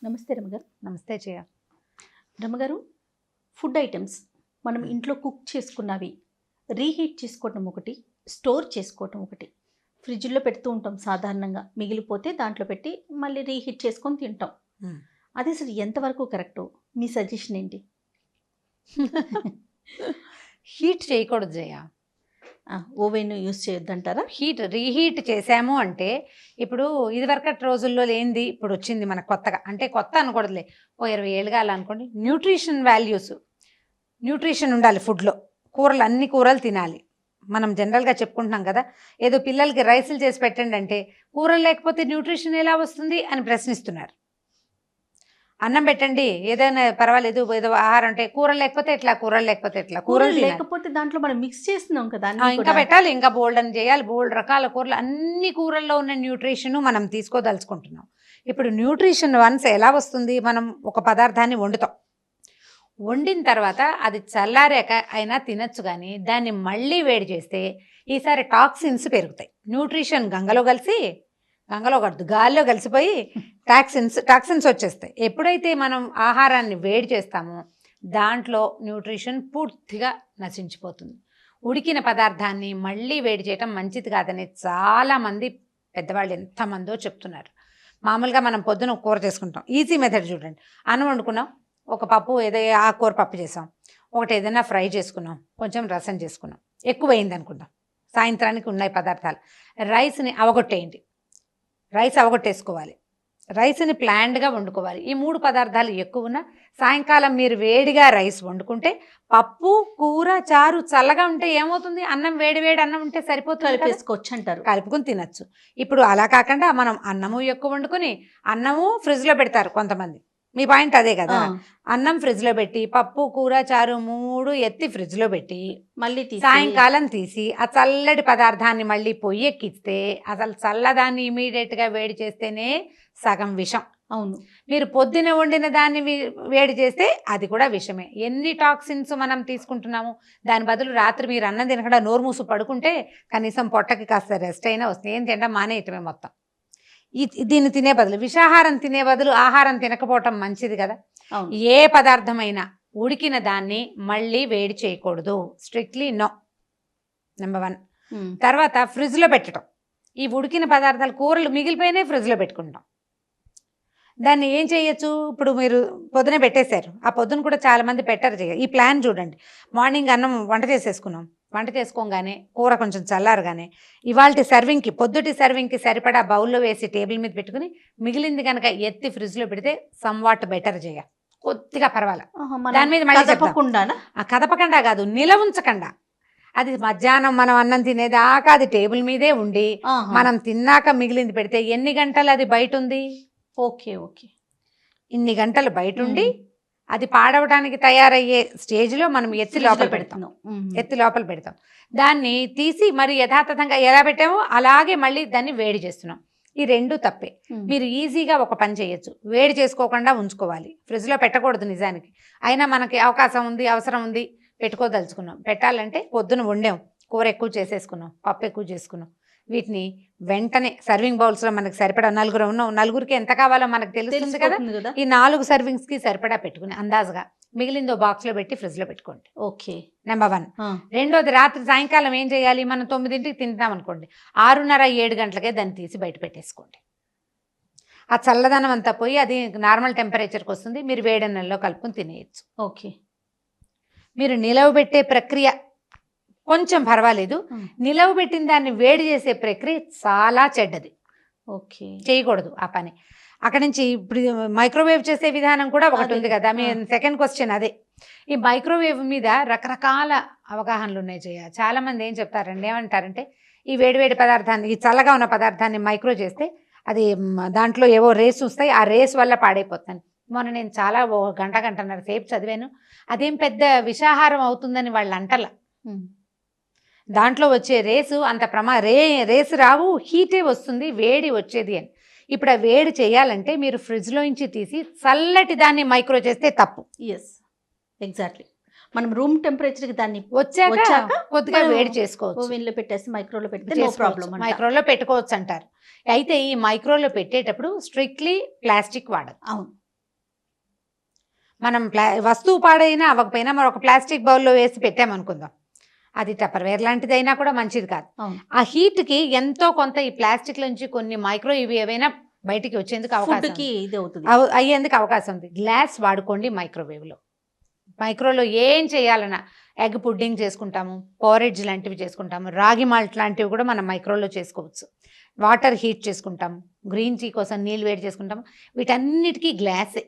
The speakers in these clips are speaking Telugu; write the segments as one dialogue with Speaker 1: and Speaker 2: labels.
Speaker 1: నమస్తే రమగారు.
Speaker 2: నమస్తే జయ.
Speaker 1: రమగారు, ఫుడ్ ఐటమ్స్ మనం ఇంట్లో కుక్ చేసుకున్నవి రీహీట్ చేసుకోవటం ఒకటి, స్టోర్ చేసుకోవటం ఒకటి. ఫ్రిడ్జ్లో పెడుతూ ఉంటాం సాధారణంగా, మిగిలిపోతే దాంట్లో పెట్టి మళ్ళీ రీహీట్ చేసుకొని తింటాం. అది అసలు ఎంతవరకు కరెక్టు? మీ సజెషన్ ఏంటి?
Speaker 2: హీట్ చేయకూడదు జయ.
Speaker 1: ఓవెన్ యూస్ చేయొద్దంటారా?
Speaker 2: రీహీట్ చేసాము అంటే ఇప్పుడు ఇదివరకటి రోజుల్లో లేనిది ఇప్పుడు వచ్చింది మనకు కొత్తగా. అంటే కొత్త అనకూడదులే, ఓ 20 ఏళ్ళుగా అలా అనుకోండి. న్యూట్రిషన్ ఉండాలి ఫుడ్లో. అన్ని కూరలు తినాలి. మనం జనరల్గా చెప్పుకుంటున్నాం కదా, ఏదో పిల్లలకి రైసులు చేసి పెట్టండి అంటే కూరలు లేకపోతే న్యూట్రిషన్ ఎలా వస్తుంది అని ప్రశ్నిస్తున్నారు. అన్నం పెట్టండి ఏదైనా పర్వాలేదు, ఏదో ఆహారం అంటే కూరలు లేకపోతే ఎట్లా, కూరలు లేకపోతే ఎట్లా, కూరలు
Speaker 1: లేకపోతే దాంట్లో మనం మిక్స్ చేస్తున్నాం కదా,
Speaker 2: ఇంకా పెట్టాలి, ఇంకా బోల్డ్ అని చేయాలి, బోల్డ్ రకాల కూరలు. అన్ని కూరల్లో ఉన్న న్యూట్రిషన్ మనం తీసుకోదలుచుకుంటున్నాం. ఇప్పుడు న్యూట్రిషన్ వన్స్ ఎలా వస్తుంది? మనం ఒక పదార్థాన్ని వండిన తర్వాత అది చల్లారాక అయినా తినచ్చు, కానీ దాన్ని మళ్ళీ వేడి చేస్తే ఈసారి టాక్సిన్స్ పెరుగుతాయి. న్యూట్రిషన్ గాల్లో కలిసిపోయి టాక్సిన్స్ వచ్చేస్తాయి. ఎప్పుడైతే మనం ఆహారాన్ని వేడి చేస్తామో దాంట్లో న్యూట్రిషన్ పూర్తిగా నశించిపోతుంది. ఉడికిన పదార్థాన్ని మళ్ళీ వేడి చేయటం మంచిది కాదని చాలామంది పెద్దవాళ్ళు ఎంతమందో చెప్తున్నారు. మామూలుగా మనం పొద్దున కూర చేసుకుంటాం, ఈజీ మెథడ్ చూడండి. అన్నం వండుకున్నాం, ఒక పప్పు ఏదో ఆకుకూర పప్పు చేసాం, ఒకటి ఏదైనా ఫ్రై చేసుకున్నాం, కొంచెం రసం చేసుకున్నాం, ఎక్కువైంది అనుకుందాం. సాయంత్రానికి ఉన్నాయి పదార్థాలు. రైస్ని అవగొట్టేసుకోవాలి. రైస్ని ప్లాన్డ్గా వండుకోవాలి. ఈ 3 పదార్థాలు ఎక్కువ ఉన్న సాయంకాలం మీరు వేడిగా రైస్ వండుకుంటే పప్పు, కూర, చారు చల్లగా ఉంటే ఏమవుతుంది? అన్నం వేడి అన్నం ఉంటే సరిపోతుంది,
Speaker 1: కలిపేసుకోవచ్చు అంటారు,
Speaker 2: కలుపుకుని తినచ్చు. ఇప్పుడు అలా కాకుండా మనం అన్నము ఎక్కువ వండుకొని అన్నము ఫ్రిడ్జ్లో పెడతారు కొంతమంది. మీ పాయింట్ అదే కదా, అన్నం ఫ్రిడ్జ్లో పెట్టి పప్పు, కూర, చారు 3 ఎత్తి ఫ్రిడ్జ్లో పెట్టి మళ్ళీ సాయంకాలం తీసి ఆ చల్లటి పదార్థాన్ని మళ్ళీ పొయ్యి ఎక్కిస్తే అసలు చల్లదాన్ని ఇమీడియట్గా వేడి చేస్తేనే సగం విషం.
Speaker 1: అవును,
Speaker 2: మీరు పొద్దున వండిన దాన్ని వేడి చేస్తే అది కూడా విషమే. ఎన్ని టాక్సిన్స్ మనం తీసుకుంటున్నాము. దాని బదులు రాత్రి మీరు అన్నం తినకుండా నోరు మూసు పడుకుంటే కనీసం పొట్టకి కాస్త రెస్ట్ అయినా వస్తుంది. ఏం తినడం మానేయటమే మొత్తం. దీన్ని తినే బదులు, విషాహారం తినే బదులు ఆహారం తినకపోవటం మంచిది కదా. ఏ పదార్థమైనా ఉడికిన దాన్ని మళ్ళీ వేడి చేయకూడదు, స్ట్రిక్ట్లీ నో, నెంబర్ 1. తర్వాత ఫ్రిడ్జ్లో పెట్టడం. ఈ ఉడికిన పదార్థాలు, కూరలు మిగిలిపోయినాయి ఫ్రిడ్జ్లో పెట్టుకుంటాం. దాన్ని ఏం చేయొచ్చు? ఇప్పుడు మీరు పొద్దునే పెట్టేశారు, ఆ పొద్దున కూడా చాలామంది పెట్టరు. ఈ ప్లాన్ చూడండి. మార్నింగ్ అన్నం వంట చేసుకోగానే కూర కొంచెం చల్లారగానే ఇవాళ పొద్దుటి సర్వింగ్కి సరిపడా బౌల్లో వేసి టేబుల్ మీద పెట్టుకుని మిగిలింది కనుక ఎత్తి ఫ్రిడ్జ్లో పెడితే సమ్వాట్ బెటర్ చేయ, కొద్దిగా పర్వాలా. దాని మీద మళ్ళీ కదపకుండా కాదు, నిలవుంచకుండా. అది మధ్యాహ్నం మనం అన్నం తినేదాకా అది టేబుల్ మీదే ఉండి మనం తిన్నాక మిగిలింది పెడితే ఎన్ని గంటలు అది బయట ఉంది?
Speaker 1: ఓకే,
Speaker 2: ఇన్ని గంటలు బయట ఉండి అది పాడవడానికి తయారయ్యే స్టేజ్లో మనం ఎత్తి లోపల పెడతాం. దాన్ని తీసి మరి యథాతథంగా ఎలా పెట్టామో అలాగే మళ్ళీ దాన్ని వేడి చేస్తున్నాం. ఈ 2 తప్పే. మీరు ఈజీగా ఒక పని చేయొచ్చు, వేడి చేసుకోకుండా ఉంచుకోవాలి, ఫ్రిడ్జ్లో పెట్టకూడదు నిజానికి. అయినా మనకి అవకాశం ఉంది, అవసరం ఉంది, పెట్టుకోదలుచుకున్నాం. పెట్టాలంటే పొద్దున వండాం, కూర ఎక్కువ చేసేసుకున్నాం, పప్పు ఎక్కువ చేసుకున్నాం, వీటిని వెంటనే సర్వింగ్ బౌల్స్లో మనకి సరిపడా, నలుగురికి ఎంత కావాలో మనకు తెలుస్తుంది కదా, ఈ 4 సర్వింగ్స్కి సరిపడా పెట్టుకుని అందాజుగా మిగిలిందో బాక్స్లో పెట్టి ఫ్రిడ్జ్లో పెట్టుకోండి.
Speaker 1: Okay,
Speaker 2: number 1. రెండోది, సాయంకాలం ఏం చేయాలి? మనం 9ంటికి తింటాం అనుకోండి, 6:30-7 గంటలకే దాన్ని తీసి బయట పెట్టేసుకోండి. ఆ చల్లదనం అంతా పోయి అది నార్మల్ టెంపరేచర్కి వస్తుంది, మీరు వేడన్నెల్లో కలుపుకొని తినేయచ్చు.
Speaker 1: ఓకే. మీరు
Speaker 2: నిలవబెట్టే ప్రక్రియ కొంచెం పర్వాలేదు, నిలవబెట్టిన దాన్ని వేడి చేసే ప్రక్రియ చాలా చెడ్డది.
Speaker 1: ఓకే,
Speaker 2: చేయకూడదు ఆ పని. అక్కడి నుంచి ఇప్పుడు మైక్రోవేవ్ చేసే విధానం కూడా ఒకటి ఉంది కదా, మీ సెకండ్ క్వశ్చన్ అదే. ఈ మైక్రోవేవ్ మీద రకరకాల అవగాహనలు ఉన్నాయి. చాలా మంది ఏం చెప్తారండి, ఏమంటారంటే ఈ వేడివేడి పదార్థాన్ని, ఈ చల్లగా ఉన్న పదార్థాన్ని మైక్రో చేస్తే అది దాంట్లో ఏవో రేస్ వస్తాయి, ఆ రేస్ వల్ల పాడైపోతాను. మొన్న నేను చాలా గంటన్నర సేపు చదివాను, అదేం పెద్ద విషాహారం అవుతుందని వాళ్ళు అంటల. దాంట్లో వచ్చే రేసు అంత రేసు రావు, హీటే వస్తుంది, వేడి వచ్చేది అని. ఇప్పుడు ఆ వేడి చేయాలంటే మీరు ఫ్రిడ్జ్లో నుంచి తీసి చల్లటి దాన్ని మైక్రో చేస్తే తప్పు.
Speaker 1: ఎగ్జాక్ట్లీ. మనం రూమ్ టెంపరేచర్కి దాన్ని
Speaker 2: వచ్చాక కొద్దిగా వేడి చేసుకోవచ్చు,
Speaker 1: ఓవెన్లో పెట్టేసి మైక్రోలో పెడితే
Speaker 2: మైక్రోలో పెట్టుకోవచ్చు అంటారు. అయితే ఈ మైక్రోలో పెట్టేటప్పుడు స్ట్రిక్ట్లీ ప్లాస్టిక్ వాడదు.
Speaker 1: అవును,
Speaker 2: మనం వస్తువు పాడైనా అవ్వకపోయినా మనం ఒక ప్లాస్టిక్ బౌల్లో వేసి పెట్టామనుకుందాం, అది టప్పర్వేర్ లాంటిది అయినా కూడా మంచిది కాదు.
Speaker 1: అవును.
Speaker 2: ఆ హీట్కి ఎంతో కొంత ఈ ప్లాస్టిక్ నుంచి కొన్ని మైక్రో ఇవి ఏవైనా బయటికి వచ్చేందుకు అవకాశం
Speaker 1: ఫుడ్కి ఇది అవుతుంది.
Speaker 2: అయ్యేందుకు అవకాశం ఉంది. గ్లాస్ వాడుకోండి మైక్రోవేవ్లో. మైక్రోలో ఏం చేయాలన్నా ఎగ్ పుడ్డింగ్ చేసుకుంటాము, పోరెడ్జ్ లాంటివి చేసుకుంటాము, రాగి మాల్ట్ లాంటివి కూడా మనం మైక్రోలో చేసుకోవచ్చు. వాటర్ హీట్ చేసుకుంటాము, గ్రీన్ టీ కోసం నీళ్ళు వేడి చేసుకుంటాము. వీటన్నిటికీ గ్లాసే,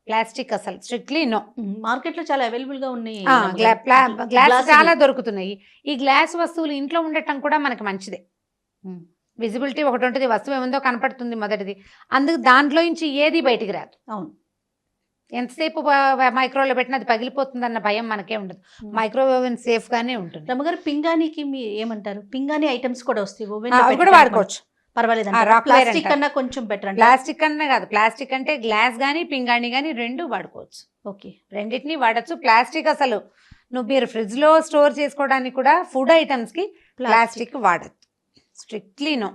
Speaker 2: ప్లాస్టిక్ అసలు స్ట్రిక్ట్లీ నో.
Speaker 1: మార్కెట్లో చాలా అవైలబుల్ గా ఉన్నాయి.
Speaker 2: గ్లాస్ చాలా దొరుకుతున్నాయి. ఈ గ్లాస్ వస్తువులు ఇంట్లో ఉండటం కూడా మనకి మంచిదే. విజిబిలిటీ ఒకటి ఉంటుంది, వస్తువు ఏముందో కనపడుతుంది మొదటిది, అందుకు దాంట్లో నుంచి ఏది బయటికి రాదు.
Speaker 1: అవును.
Speaker 2: ఎంతసేపు మైక్రోవేవ్లో పెట్టినా అది పగిలిపోతుందన్న భయం మనకే ఉండదు. మైక్రోవేవ్ సేఫ్ గానే ఉంటుంది.
Speaker 1: రమ్మగారు పింగాణికి మీ ఏమంటారు? పింగాణి ఐటమ్స్ కూడా వస్తాయి,
Speaker 2: అవి కూడా వాడుకోవచ్చు,
Speaker 1: పర్వాలేదు.
Speaker 2: rockaware
Speaker 1: ప్లాస్టిక్
Speaker 2: అంటారు.
Speaker 1: కన్నా కొంచెం బెటర్ అంటే
Speaker 2: ప్లాస్టిక్ అనే కాదు, ప్లాస్టిక్ అంటే గ్లాస్ కానీ పింగాణి కానీ రెండు వాడుకోవచ్చు.
Speaker 1: ఓకే,
Speaker 2: రెండింటినీ వాడచ్చు. ప్లాస్టిక్ అసలు మీరు ఫ్రిడ్జ్ లో స్టోర్ చేసుకోవడానికి కూడా ఫుడ్ ఐటమ్స్ కి ప్లాస్టిక్ వాడచ్చు, స్ట్రిక్ట్లీ నో.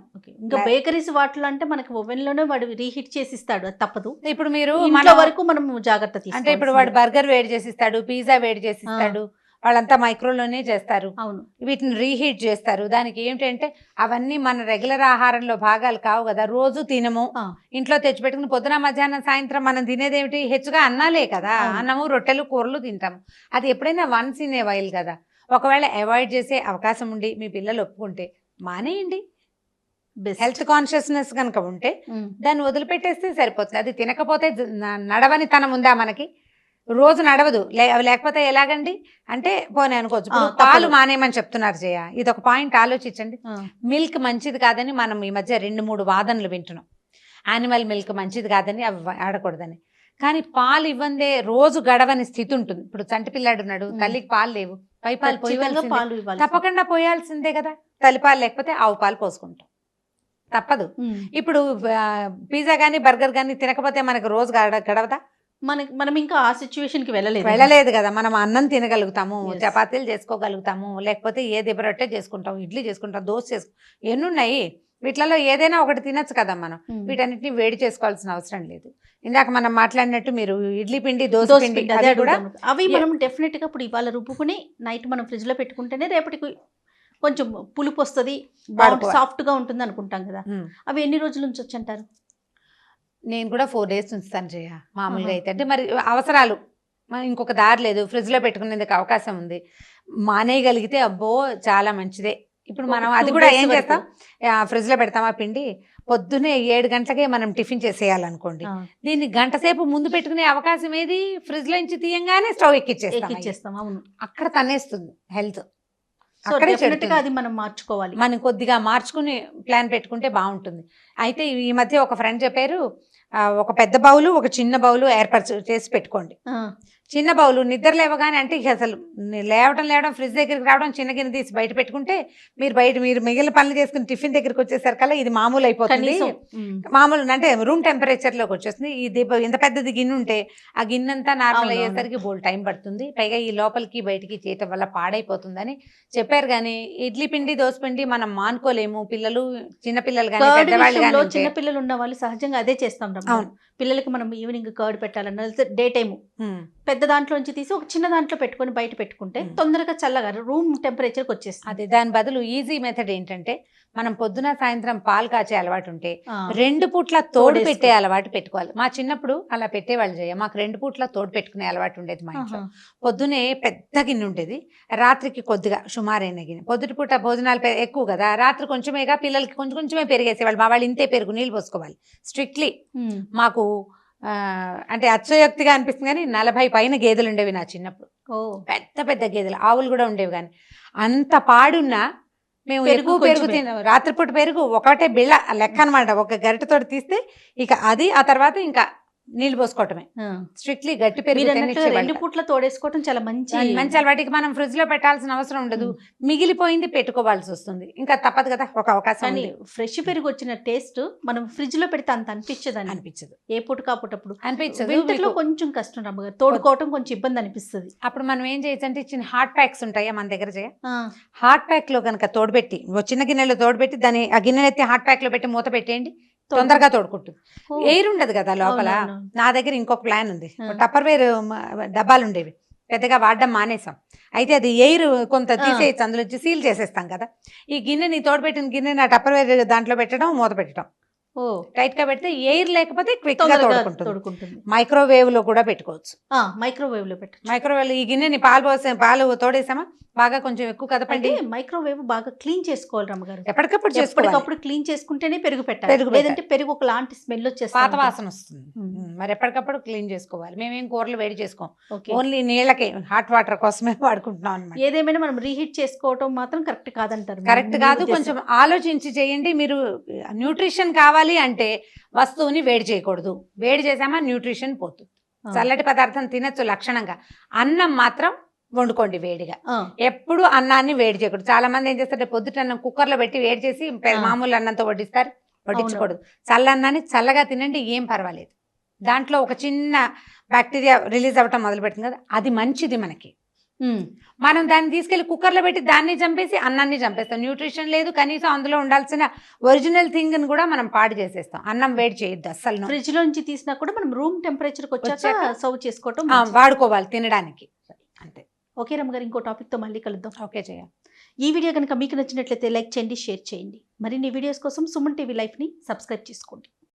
Speaker 1: ఇంకా బేకరీస్ వాటిలో అంటే మనకి ఓవెన్ లోనే వాడు రీహీట్ చేసి ఇస్తాడు, అది తప్పదు.
Speaker 2: ఇప్పుడు మీరు
Speaker 1: మన వరకు మనం జాగ్రత్త
Speaker 2: అంటే
Speaker 1: తీసుకోవాలి.
Speaker 2: ఇప్పుడు వాడు బర్గర్ వేడి చేసి ఇస్తాడు, పిజ్జా వేడి చేసి ఇస్తాడు, వాళ్ళంతా మైక్రోలోనే చేస్తారు.
Speaker 1: అవును.
Speaker 2: వీటిని రీహీట్ చేస్తారు. దానికి ఏమిటంటే అవన్నీ మన రెగ్యులర్ ఆహారంలో భాగాలు కావు కదా, రోజు తినము. ఇంట్లో తెచ్చిపెట్టుకుని పొద్దున మధ్యాహ్నం సాయంత్రం మనం తినేది ఏమిటి? హెచ్చుగా అన్నాలే కదా, అన్నము రొట్టెలు కూరలు తింటాము. అది ఎప్పుడైనా వన్స్ ఇన్ ఏ వైల్ కదా. ఒకవేళ అవాయిడ్ చేసే అవకాశం ఉండి మీ పిల్లలు ఒప్పుకుంటే మానేయండి. హెల్త్ కాన్షియస్నెస్ కనుక ఉంటే దాన్ని వదిలిపెట్టేస్తే సరిపోతుంది. అది తినకపోతే నడవని తనం ఉందా మనకి? రోజు నడవదు, లేకపోతే ఎలాగండి అంటే పోనీ అనుకోవచ్చు. పాలు మానేయమని చెప్తున్నారు జయ, ఇది ఒక పాయింట్ ఆలోచించండి. మిల్క్ మంచిది కాదని మనం ఈ మధ్య 2-3 వాదనలు వింటున్నాం. యానిమల్ మిల్క్ మంచిది కాదని, అవి ఆడకూడదని. కానీ పాలు ఇవ్వందే రోజు గడవని స్థితి ఉంటుంది. ఇప్పుడు చంటి పిల్లాడు ఉన్నాడు, తల్లికి పాలు లేవు, పైపాలు పోయాల్సిందే, తప్పకుండా పోయాల్సిందే కదా. తల్లిపాలు లేకపోతే ఆవు పాలు పోసుకుంటాం, తప్పదు. ఇప్పుడు పిజ్జా కానీ బర్గర్ కానీ తినకపోతే మనకు రోజు గడవదా?
Speaker 1: మనం ఇంకా ఆ సిచ్యువేషన్ కి
Speaker 2: వెళ్ళలేదు కదా. మనం అన్నం తినగలుగుతాము, చపాతీలు చేసుకోగలుగుతాము, లేకపోతే ఏది రొట్టె చేసుకుంటాం, ఇడ్లీ చేసుకుంటాం, దోశ చేసుకుంటాం, ఎన్నున్నాయి. వీటిలలో ఏదైనా ఒకటి తినచ్చు కదా మనం. వీటన్నిటిని వేడి చేసుకోవాల్సిన అవసరం లేదు. ఇందాక మనం మాట్లాడినట్టు మీరు ఇడ్లీ పిండి, దోశ పిండి కూడా
Speaker 1: అవి మనం డెఫినెట్ గా ఇప్పుడు ఇవాళ రుబ్బుకుని నైట్ మనం ఫ్రిడ్జ్ లో పెట్టుకుంటేనే రేపటికి కొంచెం పులుపు వస్తుంది, సాఫ్ట్ గా ఉంటుంది అనుకుంటాం కదా. అవి ఎన్ని రోజుల నుంచి వచ్చంటారు?
Speaker 2: నేను కూడా 4 days ఉంచుతాను జయ మామూలుగా అయితే. అంటే మరి అవసరాలు ఇంకొక దారి లేదు, ఫ్రిడ్జ్లో పెట్టుకునేందుకు అవకాశం ఉంది, మానేయగలిగితే అబ్బో చాలా మంచిదే. ఇప్పుడు మనం అది కూడా ఏం చేస్తాం, ఫ్రిడ్జ్లో పెడతామా పిండి, పొద్దునే 7 గంటలకే మనం టిఫిన్ చేసేయాలనుకోండి, దీన్ని గంట సేపు ముందు పెట్టుకునే అవకాశం ఏది? ఫ్రిడ్జ్లో నుంచి తీయంగానే స్టవ్ ఎక్కిచ్చేస్తాం.
Speaker 1: అవును,
Speaker 2: అక్కడ తనేస్తుంది హెల్త్.
Speaker 1: అది మనం మార్చుకోవాలి,
Speaker 2: మనం కొద్దిగా మార్చుకుని ప్లాన్ పెట్టుకుంటే బాగుంటుంది. అయితే ఈ మధ్య ఒక ఫ్రెండ్ చెప్పారు, ఒక పెద్ద బౌలు ఒక చిన్న బౌలు ఏర్పరచు చేసి పెట్టుకోండి. చిన్న బౌలు నిద్ర లేవగానే, అంటే అసలు లేవడం ఫ్రిడ్జ్ దగ్గరికి రావడం, చిన్న గిన్నె తీసి బయట పెట్టుకుంటే మీరు మిగిలిన పనులు చేసుకుని టిఫిన్ దగ్గరికి వచ్చేసరికల్లా ఇది మామూలు అయిపోతుంది. మామూలు అంటే రూమ్ టెంపరేచర్లోకి వచ్చేస్తుంది. ఇది ఇంత పెద్దది గిన్నె ఉంటే ఆ గిన్నె అంతా నార్మల్ అయ్యేసరికి బోల్ టైం పడుతుంది, పైగా ఈ లోపలికి బయటికి చేయటం వల్ల పాడైపోతుందని చెప్పారు. కానీ ఇడ్లీ పిండి, దోశ పిండి మనం మానుకోలేము. పిల్లలు, చిన్నపిల్లలు కానీ పెద్దవాళ్ళు కానీ,
Speaker 1: చిన్నపిల్లలు ఉన్న వాళ్ళు సహజంగా అదే చేస్తాం. పిల్లలకి మనం ఈవినింగ్ కర్డ్ పెట్టాలన్న డే టైము పెద్ద దాంట్లోంచి తీసి ఒక చిన్న దాంట్లో పెట్టుకొని బయట పెట్టుకుంటే తొందరగా చల్లగా రూమ్ టెంపరేచర్కి వచ్చేస్తుంది.
Speaker 2: అదే దాని బదులు ఈజీ మెథడ్ ఏంటంటే, మనం పొద్దున సాయంత్రం పాలు కాచే అలవాటు ఉంటే 2 పూట్ల తోడు పెట్టే అలవాటు పెట్టుకోవాలి. మా చిన్నప్పుడు అలా పెట్టేవాళ్ళు జయ, మాకు 2 పూట్ల తోడు పెట్టుకునే అలవాటు ఉండేది మా ఇంట్లో. పొద్దునే పెద్ద గిన్నె ఉండేది, రాత్రికి కొద్దిగా సుమారైన గిన్నె. పొద్దుటిపూట భోజనాలు ఎక్కువ కదా, రాత్రి కొంచెమేగా, పిల్లలకి కొంచెమే పెరిగేసేవాళ్ళు. మా వాళ్ళు ఇంతే పెరుగు, నీళ్ళు పోసుకోవాలి స్ట్రిక్ట్లీ. మాకు అంటే అత్యయోక్తిగా అనిపిస్తుంది కానీ 40 పైన గేదెలు ఉండేవి నా చిన్నప్పుడు. పెద్ద పెద్ద గేదెలు, ఆవులు కూడా ఉండేవి. కానీ అంత పాడున్నా మేము ఎక్కువ పెరుగు తిన్నాం. రాత్రిపూట పెరుగు ఒకటే బిళ్ళ లెక్క అనమాట, ఒక గరిటెతో తీస్తే ఇక అది, ఆ తర్వాత ఇంకా నీళ్ళు పోసుకోవటమే. స్ట్రిక్ట్లీ గట్టి పెరుగు
Speaker 1: 2 పూట్ల తోడేసుకోవటం చాలా మంచి
Speaker 2: అలవాటికి. మనం ఫ్రిడ్జ్ లో పెట్టాల్సిన అవసరం ఉండదు, మిగిలిపోయింది పెట్టుకోవాల్సి వస్తుంది, ఇంకా తప్పదు కదా. ఒక అవకాశం.
Speaker 1: ఫ్రెష్ పెరుగు వచ్చిన టేస్ట్ మనం ఫ్రిడ్జ్ లో పెడితే అంత అనిపించదు, ఏ పూట కాపుటప్పుడు అనిపించదు. వింటర్లో కొంచెం కష్టం రమ్మగారు, తోడుకోవటం కొంచెం ఇబ్బంది అనిపిస్తుంది.
Speaker 2: అప్పుడు మనం ఏం చేయొచ్చు అంటే, చిన్న హాట్ ప్యాక్స్ ఉంటాయా మన దగ్గర జయ, హాట్ ప్యాక్ లో కనుక తోడుపెట్టి, చిన్న గిన్నెలో తోడుపెట్టి దాన్ని ఆ గిన్నె ఎత్తి హాట్ ప్యాక్ లో పెట్టి మూత పెట్టేయండి, తొందరగా తోడుకుంటుంది.
Speaker 1: ఓ,
Speaker 2: ఎయిర్ ఉండదు కదా లోపల.
Speaker 1: అవునవును.
Speaker 2: నా దగ్గర ఇంకొక ప్లాన్ ఉంది.
Speaker 1: ఆ.
Speaker 2: టప్పర్వేర్ డబ్బాలు ఉండేవి, పెద్దగా వాడడం మానేసాం. అయితే అది ఎయిర్ కొంత తీసేయచ్చు, అందులో సీల్ చేసేస్తాం కదా. ఈ గిన్నెని తోడుపెట్టిన గిన్నె నా టప్పర్వేర్ దాంట్లో పెట్టడం, మూత పెట్టడం,
Speaker 1: ఓ,
Speaker 2: టైట్ గా పెడితే ఎయిర్ లేకపోతే క్విక్ గా
Speaker 1: తొందరగా
Speaker 2: తోడుకుంటుంది.
Speaker 1: తోడుకుంటుంది.
Speaker 2: మైక్రోవేవ్ లో కూడా పెట్టుకోవచ్చు.
Speaker 1: మైక్రోవేవ్ లో పెట్టచ్చు.
Speaker 2: మైక్రోవేవ్ ఈ గిన్నెని పాలు తోడేసామా, బాగా కొంచెం ఎక్కువ కదపండి.
Speaker 1: అంటే మైక్రోవేవ్ బాగా క్లీన్ చేసుకోవాలి రమ్మగారు.
Speaker 2: ఎప్పటికప్పుడు చేసుకోవాలి.
Speaker 1: ఎప్పటికప్పుడు క్లీన్ చేసుకుంటేనే పెరుగు పెట్టాలి.
Speaker 2: పెరుగు పెట్టాలి.
Speaker 1: లేదంటే పెరుగు ఒకలాంటి స్మెల్
Speaker 2: పాత
Speaker 1: వచ్చేస్తుంది.
Speaker 2: వాసన వస్తుంది.
Speaker 1: ఉమ్.
Speaker 2: మరి ఎప్పటికప్పుడు క్లీన్ చేసుకోవాలి. మేమేం కూరలు వేడి చేసుకోం,
Speaker 1: ఓకే.
Speaker 2: ఓన్లీ నీళ్ళకే, హాట్ వాటర్ కోసమే వాడుకుంటున్నాం అనమాట.
Speaker 1: ఏదేమైనా మనం రీహీట్ చేసుకోవటం మాత్రం కరెక్ట్ కాదంటారు.
Speaker 2: కరెక్ట్
Speaker 1: మీ
Speaker 2: కాదు.
Speaker 1: ఉద్దేశం.
Speaker 2: కొంచెం ఆలోచించి చేయండి. మీరు న్యూట్రిషన్ కావాలి అంటే వస్తువుని వేడి చేయకూడదు. వేడి చేసామా న్యూట్రిషన్ పోతుంది.
Speaker 1: ఆ.
Speaker 2: చల్లటి పదార్థం తినచ్చు లక్షణంగా. అన్నం మాత్రం వండుకోండి వేడిగా.
Speaker 1: ఆ,
Speaker 2: ఎప్పుడు అన్నాన్ని వేడి చేయకూడదు. చాలా మంది ఏం చేస్తారు, పొద్దుట అన్నం కుక్కర్లో పెట్టి వేడి చేసి మామూలు అన్నంతో వడ్డిస్తారు. వడ్డించకూడదు. చల్లన్నాన్ని చల్లగా తినండి, ఏం పర్వాలేదు. దాంట్లో ఒక చిన్న బ్యాక్టీరియా రిలీజ్ అవ్వటం మొదలు పెడుతుంది కదా, అది మంచిది మనకి.
Speaker 1: ఉమ్.
Speaker 2: మనం దాన్ని తీసుకెళ్లి కుక్కర్లో పెట్టి దాన్ని చంపేసి అన్నాన్ని చంపేస్తాం. న్యూట్రిషన్ లేదు, కనీసం అందులో ఉండాల్సిన ఒరిజినల్ థింగ్ ని కూడా మనం పాడు చేసేస్తాం. అన్నం వేడి చేయొద్దు అస్సలు.
Speaker 1: ఫ్రిడ్జ్ లో నుంచి తీసినా కూడా మనం రూమ్ టెంపరేచర్ వచ్చాక
Speaker 2: వచ్చాక
Speaker 1: సర్వ్ చేసుకోవటం
Speaker 2: ఆ,
Speaker 1: మంచిది.
Speaker 2: వాడుకోవాలి తినడానికి అంతే.
Speaker 1: ఓకే రమ్మగారు, ఇంకో టాపిక్ తో మళ్ళీ కలుద్దాం.
Speaker 2: ఓకే చేయాలి.
Speaker 1: ఈ వీడియో కనుక మీకు నచ్చినట్లయితే లైక్ చేయండి, షేర్ చేయండి. మరిన్ని వీడియోస్ కోసం సుమన్ టీవీ లైఫ్ ని సబ్స్క్రైబ్ చేసుకోండి.